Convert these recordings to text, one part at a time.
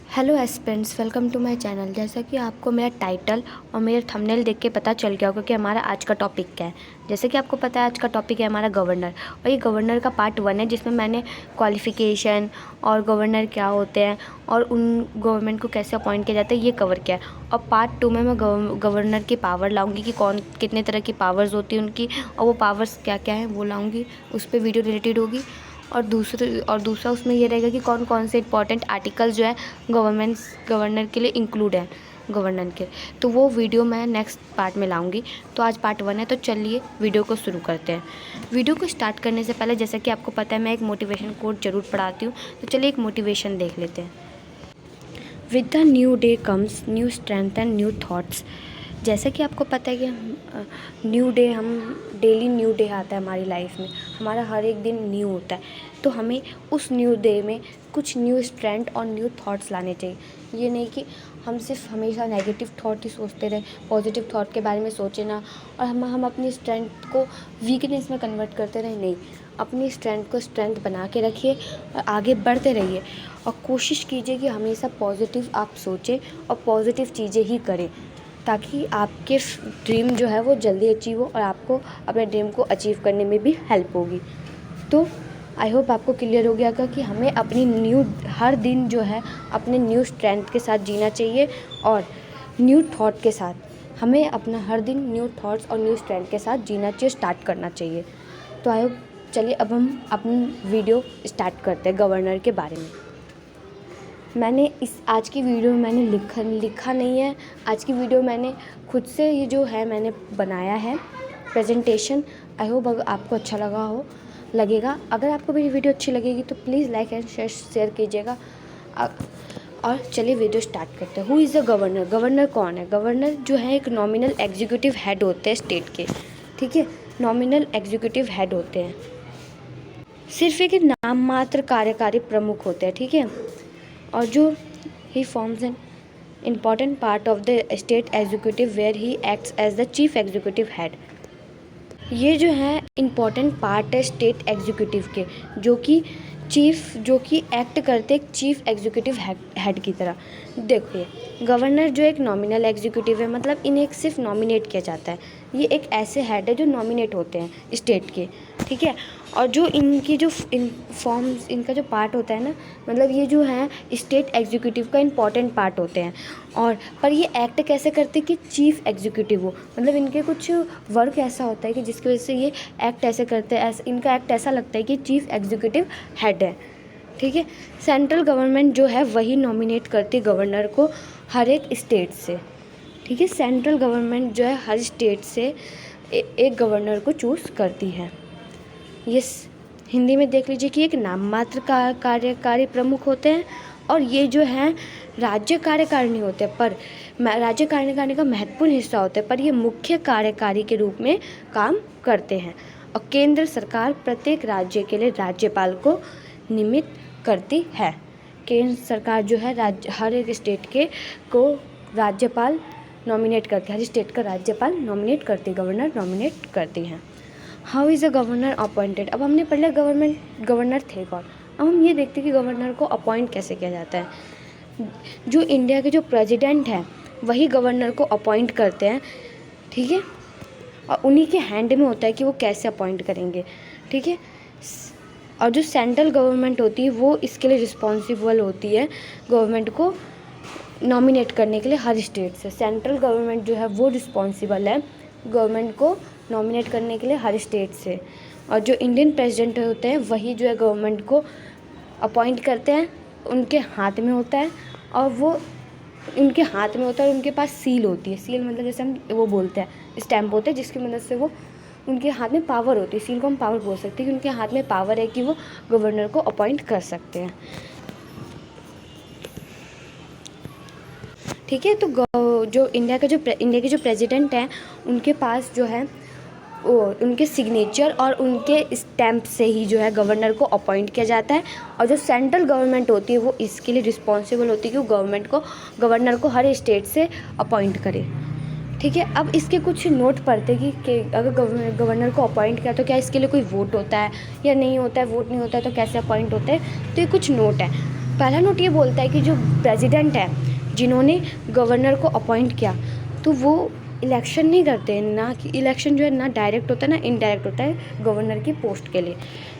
Hello aspirants, welcome to my channel. जैसा कि आपको मेरा टाइटल और मेरा थंबनेल देख के पता चल गया होगा कि हमारा आज का टॉपिक क्या है। जैसे कि आपको पता है आज का टॉपिक है हमारा गवर्नर, और ये गवर्नर का पार्ट 1 है जिसमें मैंने क्वालिफ़िकेशन और गवर्नर क्या होते हैं और उन गवर्नमेंट को कैसे अपॉइंट किया जाता है ये कवर किया है। और पार्ट 2 में मैं गवर्नर की पावर लाऊँगी कि कौन कितने तरह की पावर्स होती हैं उनकी, और वो पावर्स क्या क्या हैं वो लाऊँगी, उस पर वीडियो रिलेटेड होगी। और दूसरा उसमें ये रहेगा कि कौन कौन से इंपॉर्टेंट आर्टिकल्स जो है गवर्नर के लिए इंक्लूड है गवर्नर के, तो वो वीडियो मैं नेक्स्ट पार्ट में लाऊंगी। तो आज पार्ट 1 है, तो चलिए वीडियो को शुरू करते हैं। वीडियो को स्टार्ट करने से पहले जैसा कि आपको पता है मैं एक मोटिवेशन कोट ज़रूर पढ़ाती हूँ, तो चलिए एक मोटिवेशन देख लेते हैं। With the new day comes new strength and new thoughts. जैसा कि आपको पता है कि न्यू डे, हम डेली न्यू डे आता है हमारी लाइफ में, हमारा हर एक दिन न्यू होता है, तो हमें उस न्यू डे में कुछ न्यू स्ट्रेंथ और न्यू थॉट्स लाने चाहिए। ये नहीं कि हम सिर्फ हमेशा नेगेटिव थॉट ही सोचते रहे, पॉजिटिव थॉट के बारे में सोचे ना, और हम अपनी स्ट्रेंथ को वीकनेस में कन्वर्ट करते रहे। नहीं, अपनी स्ट्रेंथ को स्ट्रेंथ बना के रखिए और आगे बढ़ते रहिए, और कोशिश कीजिए कि हमेशा पॉजिटिव आप सोचें और पॉजिटिव चीज़ें ही करें, ताकि आपके ड्रीम जो है वो जल्दी अचीव हो और आपको अपने ड्रीम को अचीव करने में भी हेल्प होगी। तो आई होप आपको क्लियर हो गया कि हमें अपनी हर दिन जो है अपने न्यू स्ट्रेंथ के साथ जीना चाहिए और न्यू थॉट के साथ। हमें अपना हर दिन न्यू थॉट्स और न्यू स्ट्रेंथ के साथ जीना चाहिए, स्टार्ट करना चाहिए। तो आई होप, चलिए अब हम अपनी वीडियो स्टार्ट करते हैं गवर्नर के बारे में। मैंने आज की वीडियो में मैंने लिखा नहीं है, आज की वीडियो मैंने खुद से ये जो है मैंने बनाया है प्रेजेंटेशन। आई होप अगर आपको अच्छा लगेगा। अगर आपको मेरी वीडियो अच्छी लगेगी तो प्लीज़ लाइक एंड शेयर कीजिएगा। और चलिए वीडियो स्टार्ट करते हैं। Who is the governor? Governor कौन है? गवर्नर जो है एक नॉमिनल एग्जीक्यूटिव हेड होते हैं स्टेट के, ठीक है, नॉमिनल एग्जीक्यूटिव हेड होते हैं, सिर्फ एक नाम मात्र कार्यकारी प्रमुख होते हैं, ठीक है। और जो he forms an important part of the state executive where he acts as the chief executive head. ये जो है इम्पॉर्टेंट पार्ट है स्टेट एग्जीक्यूटिव के, जो कि एक्ट करते एक चीफ एग्जीक्यूटिव हेड की तरह। देखिए, गवर्नर जो एक नॉमिनल एग्जीक्यूटिव है, मतलब इन्हें सिर्फ नॉमिनेट किया जाता है। ये एक ऐसे हेड है जो नॉमिनेट होते हैं स्टेट के, ठीक है। और जो इनकी जो फॉर्म्स, इनका जो पार्ट होता है ना, मतलब ये जो है स्टेट एग्जीक्यूटिव का इम्पॉर्टेंट पार्ट होते हैं। और पर ये एक्ट कैसे करते हैं कि चीफ एग्जीक्यूटिव हो, मतलब इनके कुछ वर्क ऐसा होता है कि जिसकी वजह से ये एक्ट ऐसे करते हैं, इनका एक्ट ऐसा लगता है कि चीफ एग्जीक्यूटिव हेड है, ठीक है। सेंट्रल गवर्नमेंट जो है वही नॉमिनेट करती है गवर्नर को हर एक स्टेट से, ठीक है। सेंट्रल गवर्नमेंट जो है हर स्टेट से एक गवर्नर को चूज़ करती है। ये हिंदी में देख लीजिए कि एक नाम मात्र कार्यकारी प्रमुख होते हैं, और ये जो है राज्य कार्यकारिणी होते हैं, पर राज्य कार्यकारिणी का महत्वपूर्ण हिस्सा होते हैं, पर ये मुख्य कार्यकारी के रूप में काम करते हैं। और केंद्र सरकार प्रत्येक राज्य के लिए राज्यपाल को नियमित करती है। केंद्र सरकार जो है हर एक स्टेट के को राज्यपाल नॉमिनेट करती है, हर स्टेट का राज्यपाल नॉमिनेट करती है, गवर्नर नॉमिनेट करती हैं। How is a governor appointed? अब हमने पढ़ लिया गवर्नर थे कौन। अब हम ये देखते हैं कि गवर्नर को अपॉइंट कैसे किया जाता है। जो इंडिया के जो प्रेसिडेंट हैं वही गवर्नर को अपॉइंट करते हैं, ठीक है, और उन्हीं के हैंड में होता है कि वो कैसे अपॉइंट करेंगे, ठीक है। और जो सेंट्रल गवर्नमेंट होती है वो इसके लिए रिस्पॉन्सिबल होती है गवर्नमेंट को नॉमिनेट करने के लिए हर स्टेट से। सेंट्रल गवर्नमेंट जो है वो रिस्पॉन्सिबल है गवर्नमेंट को नॉमिनेट करने के लिए हर स्टेट से। और जो इंडियन प्रेसिडेंट होते हैं वही जो है गवर्नमेंट को अपॉइंट करते हैं, उनके हाथ में होता है, और वो उनके हाथ में होता है और उनके पास सील होती है। सील मतलब जैसे हम वो बोलते हैं स्टैम्प होते हैं, जिसकी मदद से वो उनके हाथ में पावर होती है। सील को हम पावर बोल सकते हैं कि उनके हाथ में पावर है कि वो गवर्नर को अपॉइंट कर सकते हैं, ठीक है। तो जो इंडिया के जो प्रेसिडेंट हैं उनके पास जो है वो उनके सिग्नेचर और उनके स्टैम्प से ही जो है गवर्नर को अपॉइंट किया जाता है। और जो सेंट्रल गवर्नमेंट होती है वो इसके लिए रिस्पॉन्सिबल होती है कि वो गवर्नर को हर स्टेट से अपॉइंट करे, ठीक है। अब इसके कुछ नोट पढ़ते कि अगर गवर्नर को अपॉइंट किया तो क्या इसके लिए कोई वोट होता है या नहीं होता है, वोट नहीं होता है तो कैसे अपॉइंट होते हैं, तो ये कुछ नोट है। पहला नोट ये बोलता है कि जो प्रेसिडेंट है, जिन्होंने गवर्नर को अपॉइंट किया, तो वो इलेक्शन नहीं करते हैं। ना कि इलेक्शन जो है ना डायरेक्ट होता है ना इनडायरेक्ट होता है गवर्नर की पोस्ट के लिए।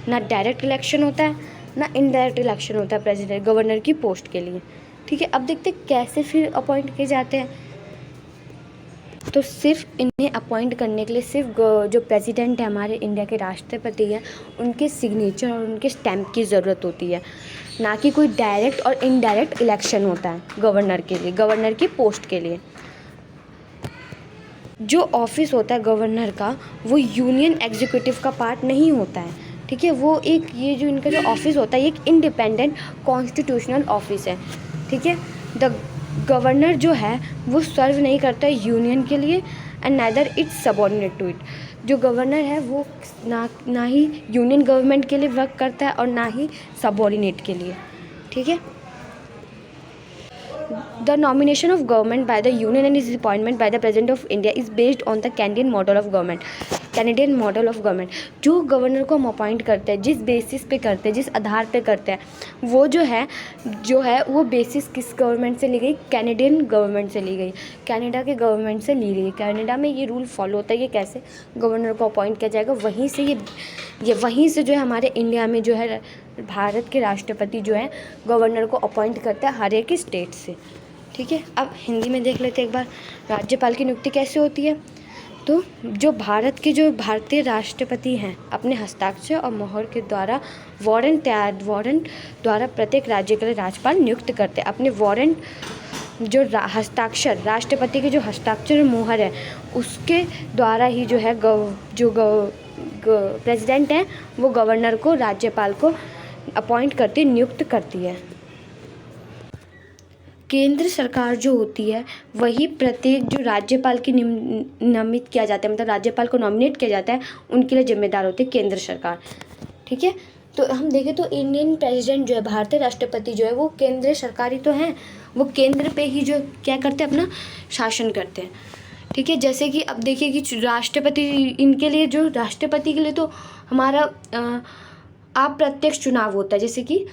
ना डायरेक्ट इलेक्शन होता है ना इनडायरेक्ट इलेक्शन होता है प्रेसिडेंट गवर्नर की पोस्ट के लिए। ठीक है, अब देखते हैं कैसे फिर अपॉइंट किए जाते हैं। तो सिर्फ इन्हें अपॉइंट करने के लिए सिर्फ जो प्रेसिडेंट है, हमारे इंडिया के राष्ट्रपति हैं, उनके सिग्नेचर और उनके स्टैम्प की ज़रूरत होती है। ना कि कोई डायरेक्ट और इनडायरेक्ट इलेक्शन होता है गवर्नर के लिए, गवर्नर की पोस्ट के लिए। जो ऑफिस होता है गवर्नर का, वो यूनियन एग्जीक्यूटिव का पार्ट नहीं होता है। ठीक है, वो एक ये जो इनका जो ऑफिस होता है, ये एक इंडिपेंडेंट कॉन्स्टिट्यूशनल ऑफिस है। ठीक है, द गवर्नर जो है वो सर्व नहीं करता है यूनियन के लिए, and neither it's subordinate to it. जो गवर्नर है वो ना ही यूनियन गवर्नमेंट के लिए वर्क करता है और ना ही सबऑर्डिनेट के लिए। ठीक है, The nomination of government by the union and its appointment by the President of India is based on the Canadian model of government. Canadian model of government. जो गवर्नर को हम अपॉइंट करते हैं, जिस बेसिस पे करते हैं, जिस आधार पे करते हैं, वो जो है वो बेसिस किस गवर्नमेंट से ली गई? कैनेडियन गवर्नमेंट से ली गई, कनाडा के गवर्नमेंट से ली गई। कनाडा में ये रूल फॉलो होता है कि कैसे गवर्नर को अपॉइंट किया जाएगा। वहीं से जो है हमारे इंडिया में जो है भारत के राष्ट्रपति जो है गवर्नर को अपॉइंट करता है हर एक स्टेट से। ठीक है, अब हिंदी में देख लेते हैं एक बार राज्यपाल की नियुक्ति कैसे होती है। तो जो भारतीय राष्ट्रपति हैं, अपने हस्ताक्षर और मोहर के द्वारा वारंट द्वारा प्रत्येक राज्य के लिए राज्यपाल नियुक्त करते हैं। अपने वारंट जो हस्ताक्षर, राष्ट्रपति के जो हस्ताक्षर और मोहर है, उसके द्वारा ही जो है प्रेसिडेंट है वो गवर्नर को, राज्यपाल को अपॉइंट करती, नियुक्त करती है। केंद्र सरकार जो होती है वही प्रत्येक जो राज्यपाल की नामित किया जाता है, मतलब राज्यपाल को नॉमिनेट किया जाता है, उनके लिए जिम्मेदार होती है केंद्र सरकार। ठीक है, तो हम देखें तो इंडियन प्रेसिडेंट जो है, भारतीय राष्ट्रपति जो है, वो केंद्र सरकारी तो हैं, वो केंद्र पे ही जो क्या करते हैं, अपना शासन करते हैं। ठीक है, जैसे कि अब देखिए कि राष्ट्रपति, इनके लिए जो राष्ट्रपति के लिए तो हमारा अप्रत्यक्ष चुनाव होता है, जैसे कि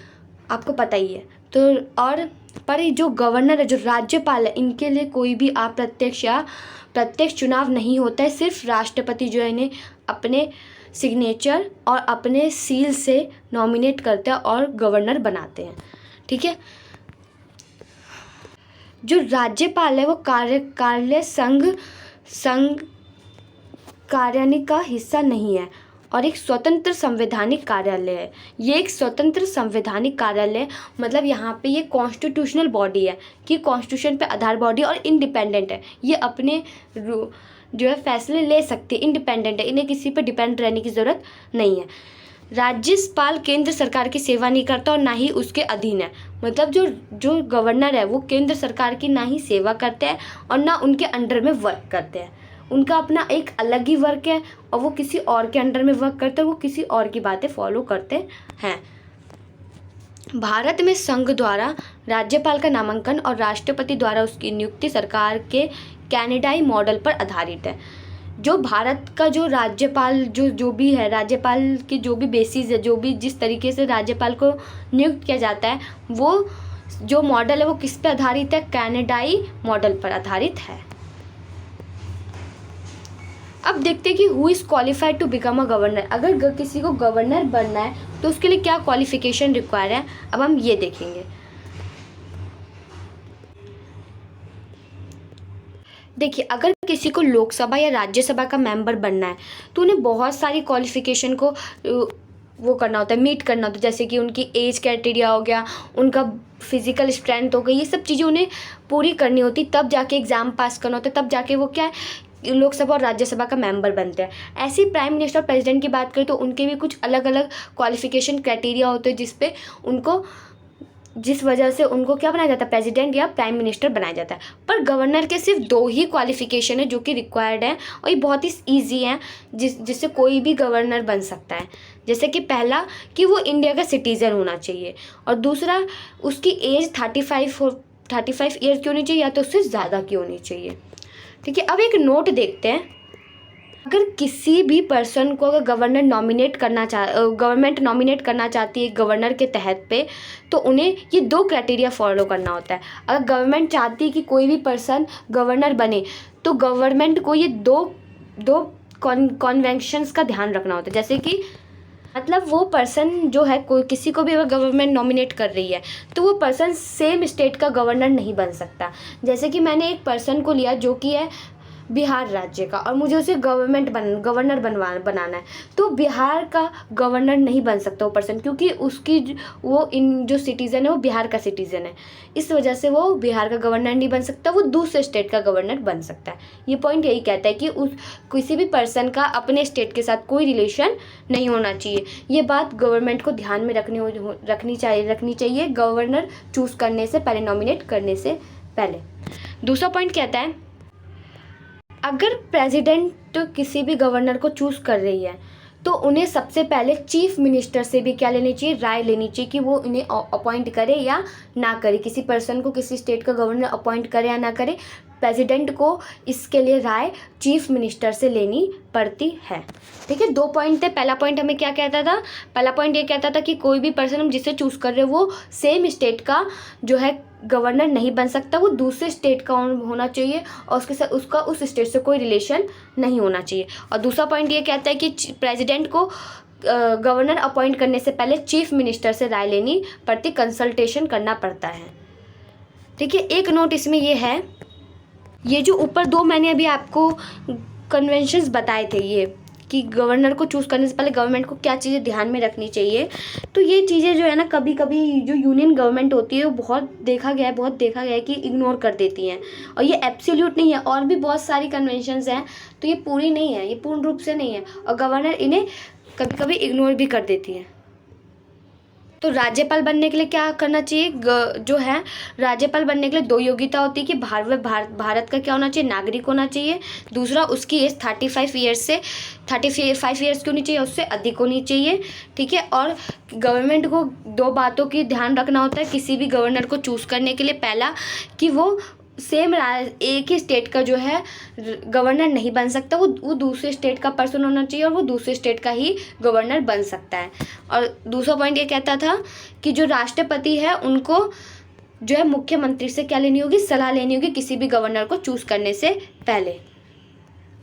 आपको पता ही है। तो और पर जो गवर्नर है, जो राज्यपाल है, इनके लिए कोई भी अप्रत्यक्ष या प्रत्यक्ष चुनाव नहीं होता है। सिर्फ राष्ट्रपति जो है इन्हें अपने सिग्नेचर और अपने सील से नॉमिनेट करते हैं और गवर्नर बनाते हैं। ठीक है, जो राज्यपाल है वो कार्यालय संघ कार्यालय का हिस्सा नहीं है और एक स्वतंत्र संवैधानिक कार्यालय है। ये एक स्वतंत्र संवैधानिक कार्यालय, मतलब यहाँ पे ये कॉन्स्टिट्यूशनल बॉडी है कि कॉन्स्टिट्यूशन पे आधार बॉडी और इंडिपेंडेंट है। ये अपने जो है फैसले ले सकती है, इंडिपेंडेंट है, इन्हें किसी पे डिपेंड रहने की ज़रूरत नहीं है। राज्यपाल केंद्र सरकार की सेवा नहीं करता और ना ही उसके अधीन है, मतलब जो गवर्नर है वो केंद्र सरकार की ना ही सेवा करते हैं और ना उनके अंडर में वर्क करते हैं। उनका अपना एक अलग ही वर्क है और वो किसी और के अंडर में वर्क करते हैं, वो किसी और की बातें फॉलो करते हैं। भारत में संघ द्वारा राज्यपाल का नामांकन और राष्ट्रपति द्वारा उसकी नियुक्ति सरकार के कनाडाई मॉडल पर आधारित है। जो भारत का जो राज्यपाल जो भी है, राज्यपाल की जो भी बेसिस है, जो भी जिस तरीके से राज्यपाल को नियुक्त किया जाता है, वो जो मॉडल है वो किस पे आधारित है? कनाडाई मॉडल पर आधारित है। अब देखते हैं कि who is qualified to become a governor. अगर किसी को गवर्नर बनना है तो उसके लिए क्या क्वालिफिकेशन रिक्वायर है, अब हम ये देखेंगे। देखिए, अगर किसी को लोकसभा या राज्यसभा का मेंबर बनना है तो उन्हें बहुत सारी क्वालिफिकेशन को वो करना होता है, मीट करना होता है। जैसे कि उनकी एज क्राइटेरिया हो गया, उनका फिजिकल स्ट्रेंथ हो गई, ये सब चीज़ें उन्हें पूरी करनी होती, तब जाके एग्ज़ाम पास करना होता है, तब जाके वो क्या है लोकसभा और राज्यसभा का मेंबर बनते हैं। ऐसे ही प्राइम मिनिस्टर और प्रेसिडेंट की बात करें तो उनके भी कुछ अलग अलग क्वालिफिकेशन क्राइटेरिया होते हैं जिस वजह से उनको क्या बनाया जाता है, प्रेसिडेंट या प्राइम मिनिस्टर बनाया जाता है। पर गवर्नर के सिर्फ 2 ही क्वालिफिकेशन है जो कि रिक्वायर्ड है और ये बहुत ही ईजी है, जिससे कोई भी गवर्नर बन सकता है। जैसे कि पहला कि वो इंडिया का सिटीज़न होना चाहिए और दूसरा उसकी एज 35 ईयर की होनी चाहिए या तो उससे ज़्यादा की होनी चाहिए। ठीक है, अब एक नोट देखते हैं। अगर किसी भी पर्सन को अगर गवर्नमेंट नॉमिनेट करना चाहती है गवर्नर के तहत पे, तो उन्हें ये 2 क्राइटेरिया फॉलो करना होता है। अगर गवर्नमेंट चाहती है कि कोई भी पर्सन गवर्नर बने, तो गवर्नमेंट को ये दो कॉन्वेंशंस का ध्यान रखना होता है। जैसे कि मतलब वो पर्सन जो है, कोई किसी को भी अगर गवर्नमेंट नॉमिनेट कर रही है, तो वो पर्सन सेम स्टेट का गवर्नर नहीं बन सकता। जैसे कि मैंने एक पर्सन को लिया जो कि है बिहार राज्य का, और मुझे उसे गवर्नर बनाना है, तो बिहार का गवर्नर नहीं बन सकता वो पर्सन, क्योंकि वो जो सिटीज़न है वो बिहार का सिटीज़न है। इस वजह से वो बिहार का गवर्नर नहीं बन सकता, वो दूसरे स्टेट का गवर्नर बन सकता है। ये पॉइंट यही कहता है कि किसी भी पर्सन का अपने स्टेट के साथ कोई रिलेशन नहीं होना चाहिए। ये बात गवर्नमेंट को ध्यान में रखनी चाहिए गवर्नर चूज़ करने से पहले, नॉमिनेट करने से पहले। दूसरा पॉइंट कहता है, अगर प्रेसिडेंट किसी भी गवर्नर को चूज़ कर रही है, तो उन्हें सबसे पहले चीफ मिनिस्टर से भी क्या लेनी चाहिए, राय लेनी चाहिए कि वो इन्हें अपॉइंट करे या ना करे। किसी पर्सन को किसी स्टेट का गवर्नर अपॉइंट करे या ना करे, प्रेसिडेंट को इसके लिए राय चीफ मिनिस्टर से लेनी पड़ती है। ठीक है, 2 पॉइंट थे। पहला पॉइंट हमें क्या कहता था, पहला पॉइंट ये कहता था कि कोई भी पर्सन हम जिसे चूज़ कर रहे हो वो सेम स्टेट का जो है गवर्नर नहीं बन सकता, वो दूसरे स्टेट का होना चाहिए और उसके साथ उसका उस स्टेट से कोई रिलेशन नहीं होना चाहिए। और दूसरा पॉइंट ये कहता है कि प्रेसिडेंट को गवर्नर अपॉइंट करने से पहले चीफ मिनिस्टर से राय लेनी पड़ती, कंसल्टेशन करना पड़ता है। ठीक है, एक नोट इसमें ये है, ये जो ऊपर 2 मैंने अभी आपको कन्वेंशंस बताए थे, ये कि गवर्नर को चूज़ करने से पहले गवर्नमेंट को क्या चीज़ें ध्यान में रखनी चाहिए, तो ये चीज़ें जो है ना, कभी कभी जो यूनियन गवर्नमेंट होती है वो बहुत देखा गया है कि इग्नोर कर देती हैं, और ये एब्सोल्यूट नहीं है। और भी बहुत सारी कन्वेंशंस हैं, तो ये पूरी नहीं है, ये पूर्ण रूप से नहीं है, और गवर्नर इन्हें कभी कभी इग्नोर भी कर देती है। तो राज्यपाल बनने के लिए क्या करना चाहिए, जो है राज्यपाल बनने के लिए 2 योग्यता होती है कि भारत का क्या होना चाहिए, नागरिक होना चाहिए। दूसरा, उसकी एज 35 ईयर्स की होनी चाहिए, उससे अधिक होनी चाहिए। ठीक है, और गवर्नमेंट को 2 बातों की ध्यान रखना होता है किसी भी गवर्नर को चूज़ करने के लिए। पहला कि वो सेम एक ही स्टेट का जो है गवर्नर नहीं बन सकता, वो दूसरे स्टेट का पर्सन होना चाहिए, और वो दूसरे स्टेट का ही गवर्नर बन सकता है। और दूसरा पॉइंट ये कहता था कि जो राष्ट्रपति है उनको जो है मुख्यमंत्री से क्या लेनी होगी, सलाह लेनी होगी किसी भी गवर्नर को चूज़ करने से पहले।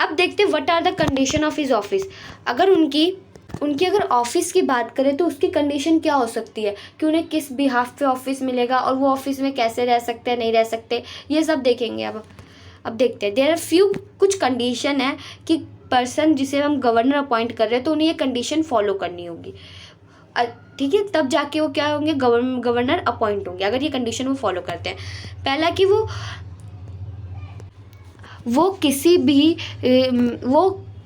अब देखते what are the condition of his office. अगर उनकी अगर ऑफिस की बात करें तो उसकी कंडीशन क्या हो सकती है, कि उन्हें किस बिहाफ पे ऑफिस मिलेगा, और वो ऑफिस में कैसे रह सकते हैं, नहीं रह सकते, ये सब देखेंगे। अब देखते हैं, देयर आर फ्यू कुछ कंडीशन है कि पर्सन जिसे हम गवर्नर अपॉइंट कर रहे हैं तो उन्हें ये कंडीशन फॉलो करनी होगी। ठीक है, तब जाके वो क्या होंगे, गवर्नर अपॉइंट होंगे, अगर ये कंडीशन वो फॉलो करते हैं। पहला कि वो किसी भी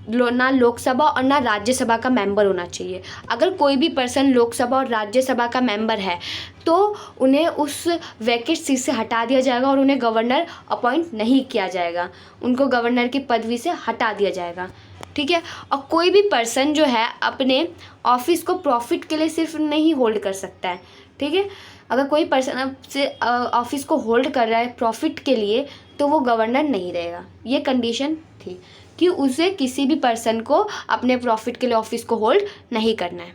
ना लोकसभा और ना राज्यसभा का मेंबर होना चाहिए। अगर कोई भी पर्सन लोकसभा और राज्यसभा का मेंबर है तो उन्हें उस वैकेंट सीट से हटा दिया जाएगा और उन्हें गवर्नर अपॉइंट नहीं किया जाएगा, उनको गवर्नर की पदवी से हटा दिया जाएगा। ठीक है, और कोई भी पर्सन जो है अपने ऑफिस को प्रॉफिट के लिए सिर्फ नहीं होल्ड कर सकता है। ठीक है, अगर कोई पर्सन से ऑफिस को होल्ड कर रहा है प्रॉफिट के लिए, तो वो गवर्नर नहीं रहेगा। ये कंडीशन थी कि उसे किसी भी पर्सन को अपने प्रॉफिट के लिए ऑफिस को होल्ड नहीं करना है।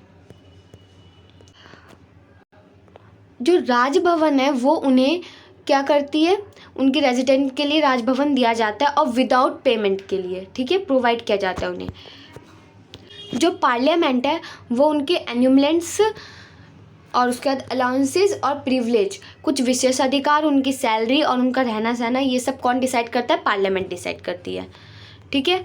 जो राजभवन है वो उन्हें क्या करती है, उनके रेजिडेंट के लिए राजभवन दिया जाता है, और विदाउट पेमेंट के लिए, ठीक है, प्रोवाइड किया जाता है उन्हें। जो पार्लियामेंट है वो उनके एन्यूमलेंट्स और उसके बाद अलाउंसेस और प्रिविलेज, कुछ विशेषाधिकार, उनकी सैलरी और उनका रहना सहना, ये सब कौन डिसाइड करता है, पार्लियामेंट डिसाइड करती है। ठीक है,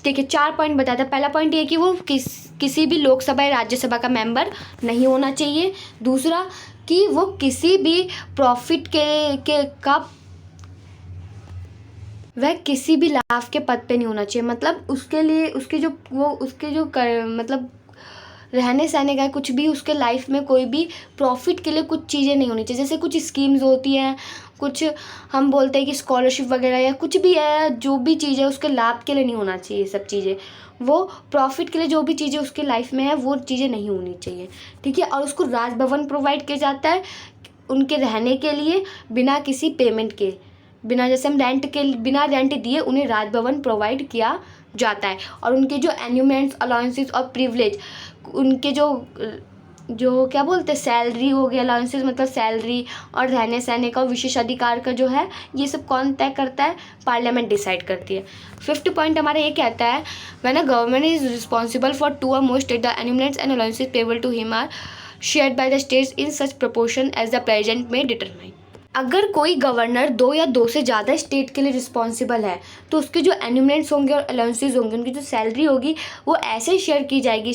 देखिए 4 पॉइंट बताया था। पहला पॉइंट ये कि वो किसी भी लोकसभा या राज्यसभा का मेंबर नहीं होना चाहिए। दूसरा कि वो किसी भी प्रॉफिट वह किसी भी लाभ के पद पे नहीं होना चाहिए, मतलब उसके लिए मतलब रहने सहने का कुछ भी, उसके लाइफ में कोई भी प्रॉफिट के लिए कुछ चीज़ें नहीं होनी चाहिए। जैसे कुछ स्कीम्स होती हैं, कुछ हम बोलते हैं कि स्कॉलरशिप वगैरह या कुछ भी है, जो भी चीज़ है उसके लाभ के लिए नहीं होना चाहिए। सब चीज़ें वो प्रॉफिट के लिए जो भी चीज़ें उसके लाइफ में है वो चीज़ें नहीं होनी चाहिए। ठीक है, और उसको राजभवन प्रोवाइड किया जाता है उनके रहने के लिए बिना किसी पेमेंट के। जैसे हम बिना रेंट दिए उन्हें राजभवन प्रोवाइड किया जाता है। और उनके जो एन्यूमेंट्स, अलाउंसेस और प्रिविलेज, उनके जो क्या बोलते हैं, सैलरी हो गया, अलाउंसेस मतलब सैलरी, और रहने सहने का विशेषाधिकार का जो है, ये सब कौन तय करता है? पार्लियामेंट डिसाइड करती है। 5th पॉइंट हमारा ये कहता है, when a government is responsible for 2 or more state, the emoluments and allowances payable to him are shared by the states in such proportion as the president may determine. अगर कोई governor 2 या 2 से ज़्यादा state के लिए responsible है तो उसके जो एन्यूमेंट्स होंगे और अलाउंसेस होंगे, उनकी जो सैलरी होगी वो ऐसे शेयर की जाएगी,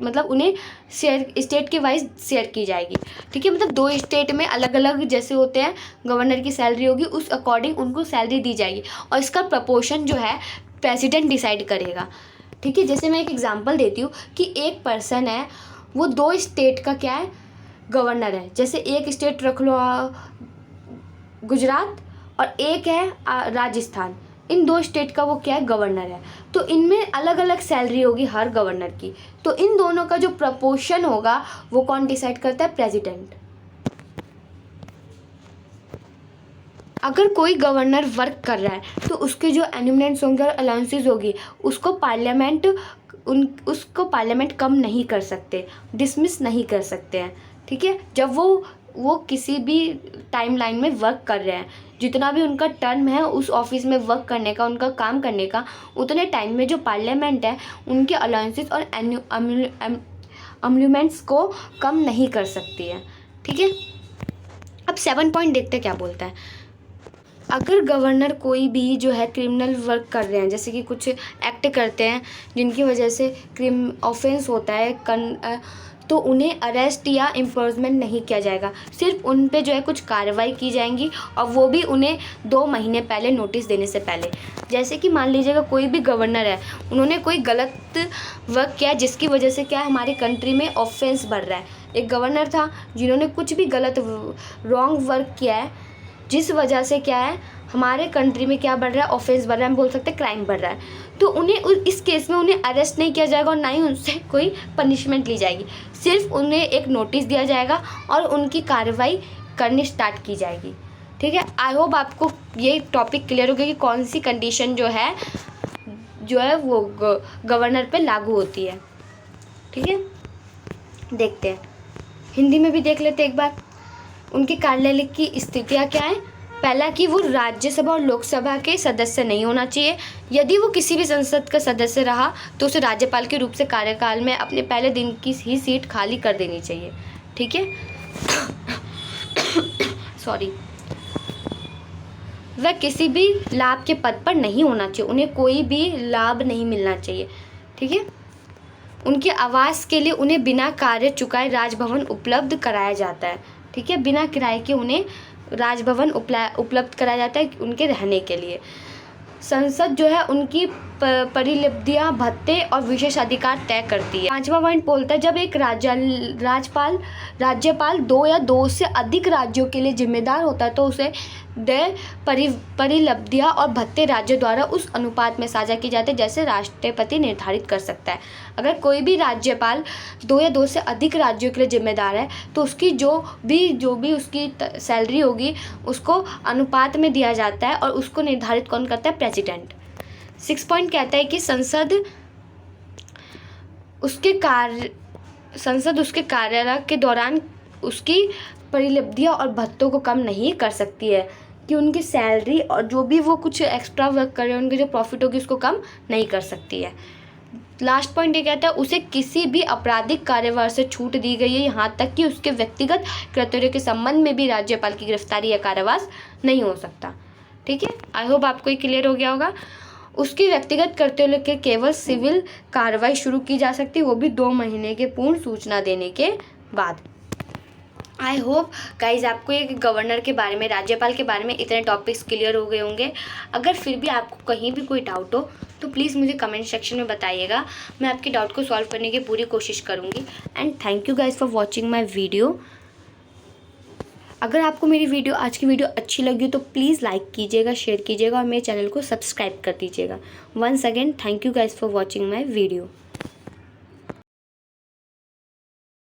मतलब उन्हें स्टेट के वाइज शेयर की जाएगी। ठीक है, मतलब 2 स्टेट में अलग अलग जैसे होते हैं गवर्नर की सैलरी होगी, उस अकॉर्डिंग उनको सैलरी दी जाएगी और इसका प्रपोर्शन जो है प्रेसिडेंट डिसाइड करेगा। ठीक है, जैसे मैं एक एग्जांपल देती हूँ कि एक पर्सन है, वो 2 स्टेट का क्या है, गवर्नर है। जैसे एक स्टेट रख लो गुजरात और एक है राजस्थान, इन 2 स्टेट का वो क्या है, गवर्नर है। तो इनमें अलग अलग सैलरी होगी हर गवर्नर की, तो इन दोनों का जो प्रपोर्शन होगा वो कौन डिसाइड करता है? प्रेसिडेंट। अगर कोई गवर्नर वर्क कर रहा है तो उसके जो एन्यूमेंट्स होंगे और अलाउंसेस होगी उसको पार्लियामेंट कम नहीं कर सकते, डिसमिस नहीं कर सकते हैं। ठीक है, जब वो किसी भी टाइम लाइन में वर्क कर रहे हैं, जितना भी उनका टर्म है उस ऑफिस में वर्क करने का, उनका काम करने का, उतने टाइम में जो पार्लियामेंट है उनके अलाउंसेस और एम्यूमेंट्स को कम नहीं कर सकती है। ठीक है, अब 7 पॉइंट देखते हैं क्या बोलता है। अगर गवर्नर कोई भी जो है क्रिमिनल वर्क कर रहे हैं, जैसे कि कुछ एक्ट करते हैं जिनकी वजह से ऑफेंस होता है, तो उन्हें अरेस्ट या इम्प्रिजनमेंट नहीं किया जाएगा, सिर्फ उन पे जो है कुछ कार्रवाई की जाएंगी और वो भी उन्हें 2 महीने पहले नोटिस देने से पहले। जैसे कि मान लीजिएगा कोई भी गवर्नर है, उन्होंने कोई गलत वर्क किया जिसकी वजह से क्या है, हमारी कंट्री में ऑफेंस बढ़ रहा है। एक गवर्नर था जिन्होंने कुछ भी गलत रॉन्ग वर्क किया है, जिस वजह से क्या है हमारे कंट्री में क्या बढ़ रहा है, ऑफेंस बढ़ रहा है, हम बोल सकते हैं क्राइम बढ़ रहा है। तो उन्हें इस केस में उन्हें अरेस्ट नहीं किया जाएगा और ना ही उनसे कोई पनिशमेंट ली जाएगी, सिर्फ उन्हें एक नोटिस दिया जाएगा और उनकी कार्रवाई करनी स्टार्ट की जाएगी। ठीक है, आई होप आपको ये टॉपिक क्लियर हो गया कि कौन सी कंडीशन जो है वो गवर्नर पे लागू होती है। ठीक है, देखते हैं, हिंदी में भी देख लेते एक बार। उनके कार्यालय की स्थितियाँ क्या है? पहला कि वो राज्यसभा और लोकसभा के सदस्य नहीं होना चाहिए। यदि वो किसी भी संसद का सदस्य रहा तो उसे राज्यपाल के रूप से कार्यकाल में अपने पहले दिन की ही सीट खाली कर देनी चाहिए। ठीक है सॉरी, वह किसी भी लाभ के पद पर नहीं होना चाहिए, उन्हें कोई भी लाभ नहीं मिलना चाहिए। ठीक है, उनके आवास के लिए उन्हें बिना कार्य चुकाए राजभवन उपलब्ध कराया जाता है। ठीक है, बिना किराए के उन्हें राजभवन उपलब्ध कराया जाता है उनके रहने के लिए। संसद जो है उनकी परिलब्धियां, भत्ते और विशेषाधिकार तय करती है। 5वां पॉइंट बोलता है, जब एक राज्यपाल 2 या 2 से अधिक राज्यों के लिए जिम्मेदार होता है तो उसे देय परिलब्धियां और भत्ते राज्य द्वारा उस अनुपात में साझा की जाते हैं जैसे राष्ट्रपति निर्धारित कर सकता है। अगर कोई भी राज्यपाल 2 या 2 से अधिक राज्यों के लिए जिम्मेदार है तो उसकी जो भी उसकी सैलरी होगी उसको अनुपात में दिया जाता है और उसको निर्धारित कौन करता है? प्रेसिडेंट। 6 पॉइंट कहता है कि संसद उसके कार्यकाल के दौरान उसकी परिलब्धियां और भत्तों को कम नहीं कर सकती है, कि उनकी सैलरी और जो भी वो कुछ एक्स्ट्रा वर्क कर रहे हैं उनकी जो प्रॉफिट होगी उसको कम नहीं कर सकती है। लास्ट पॉइंट ये कहता है उसे किसी भी आपराधिक कार्यवाही से छूट दी गई है, यहाँ तक कि उसके व्यक्तिगत कर्तव्यों के संबंध में भी राज्यपाल की गिरफ्तारी या कारावास नहीं हो सकता। ठीक है, आई होप आपको ये क्लियर हो गया होगा। उसके व्यक्तिगत कर्तव्यों के केवल सिविल कार्रवाई शुरू की जा सकती है, वो भी 2 महीने के पूर्ण सूचना देने के बाद। आई होप गाइज आपको एक गवर्नर के बारे में, राज्यपाल के बारे में इतने टॉपिक्स क्लियर हो गए होंगे। अगर फिर भी आपको कहीं भी कोई डाउट हो तो प्लीज़ मुझे कमेंट सेक्शन में बताइएगा, मैं आपके डाउट को सॉल्व करने की पूरी कोशिश करूँगी। And thank you guys for watching my video. अगर आपको मेरी वीडियो, आज की वीडियो अच्छी लगी तो प्लीज़ लाइक कीजिएगा, शेयर कीजिएगा और मेरे चैनल को सब्सक्राइब कर दीजिएगा। Once again thank you guys for watching my video.